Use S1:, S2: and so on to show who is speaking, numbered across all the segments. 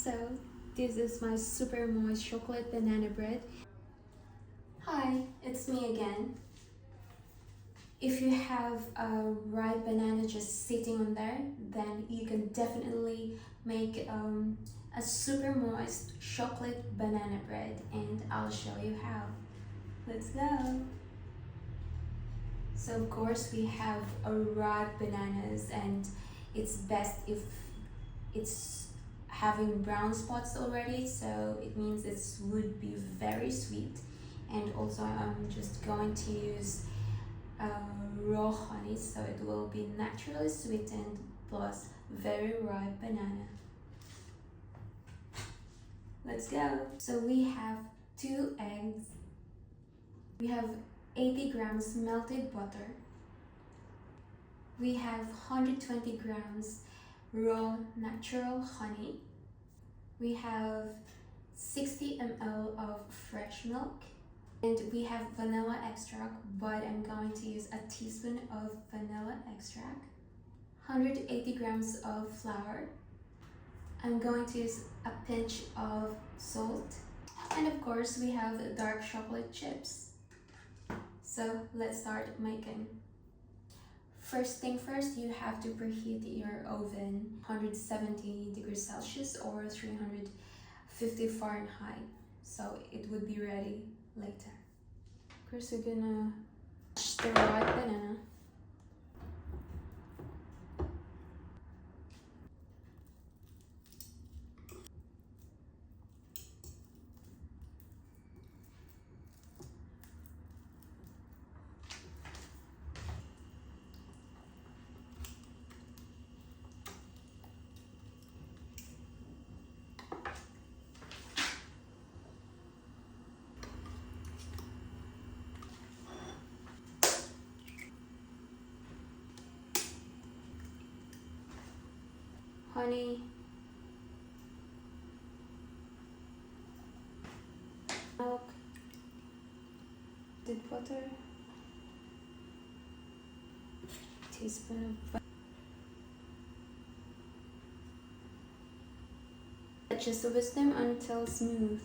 S1: So this is my super moist chocolate banana bread. Hi, it's me again. If you have a ripe banana just sitting on there, then you can definitely make a super moist chocolate banana bread, and I'll show you how. Let's go. So of course we have ripe bananas, and it's best if it's having brown spots already, so it means it would be very sweet. And also I'm just going to use raw honey, so it will be naturally sweetened plus very ripe banana. Let's go. So we have 2 eggs, we have 80 grams melted butter, we have 120 grams raw natural honey, we have 60 ml of fresh milk, and we have vanilla extract, but I'm going to use a teaspoon of vanilla extract, 180 grams of flour, I'm going to use a pinch of salt, and of course we have dark chocolate chips. So let's start making. First thing first, you have to preheat your oven 170 degrees Celsius or 350 Fahrenheit, so it would be ready later. First we're gonna mash the ripe banana. Honey, milk, melted butter, teaspoon of butter. Just whisk them until smooth.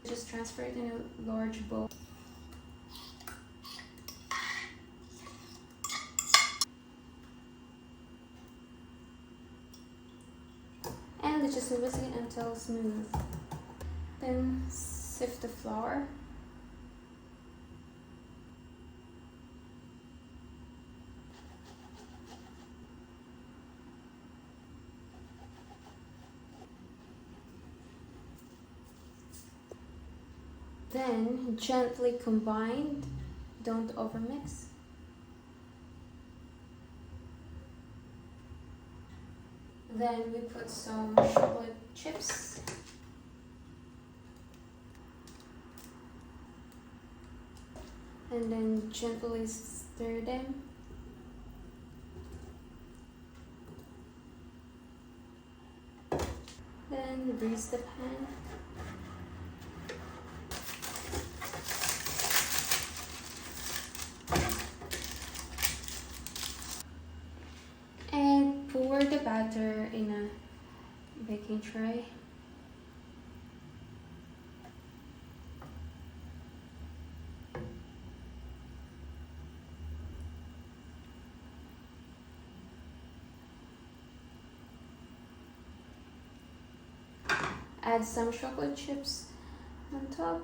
S1: Just transfer it in a large bowl. And just whisk it until smooth. Then sift the flour. Then gently combine, don't overmix. Then we put some chocolate chips. And then gently stir them. Then grease the pan. And pour the batter in a baking tray. Add some chocolate chips on top.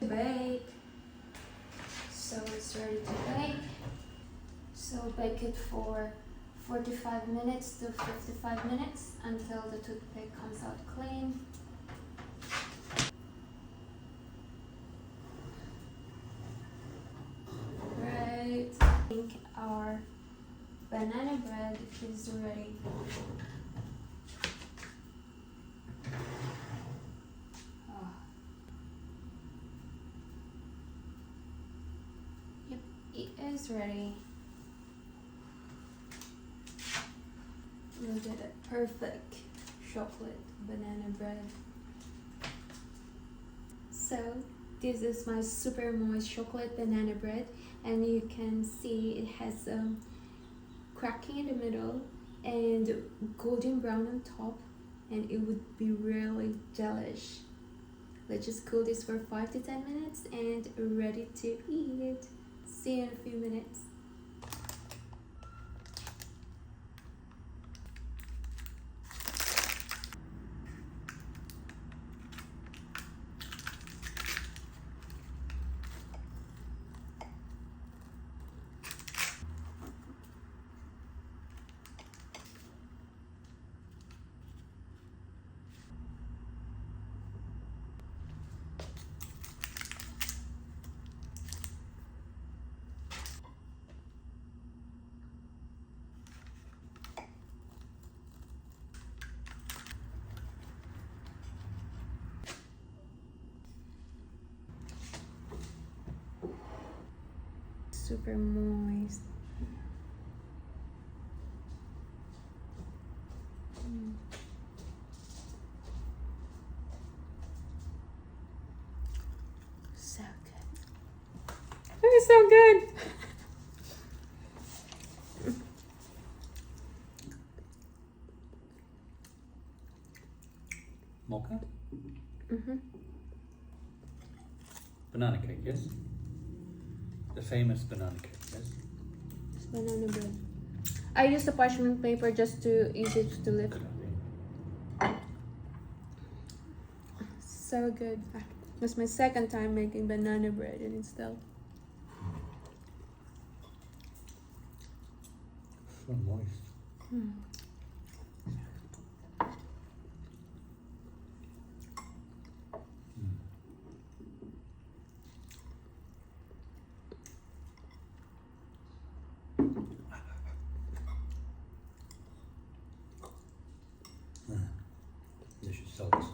S1: Bake. So it's ready to bake. So bake it for 45 minutes to 55 minutes until the toothpick comes out clean. Right. I think our banana bread is ready. It is ready. Look at it, perfect chocolate banana bread. So this is my super moist chocolate banana bread, and you can see it has cracking in the middle and golden brown on top, and it would be really delish. Let's just cool this for 5 to 10 minutes and ready to eat. See you in a few minutes. Super moist. So good. It's so good.
S2: Mocha?
S1: Mm-hmm.
S2: Banana cake, yes? The famous banana cake, yes?
S1: It's banana bread. I use the parchment paper just to easy to lift. So good. It's my second time making banana bread, and it's still
S2: So moist. They should sell this.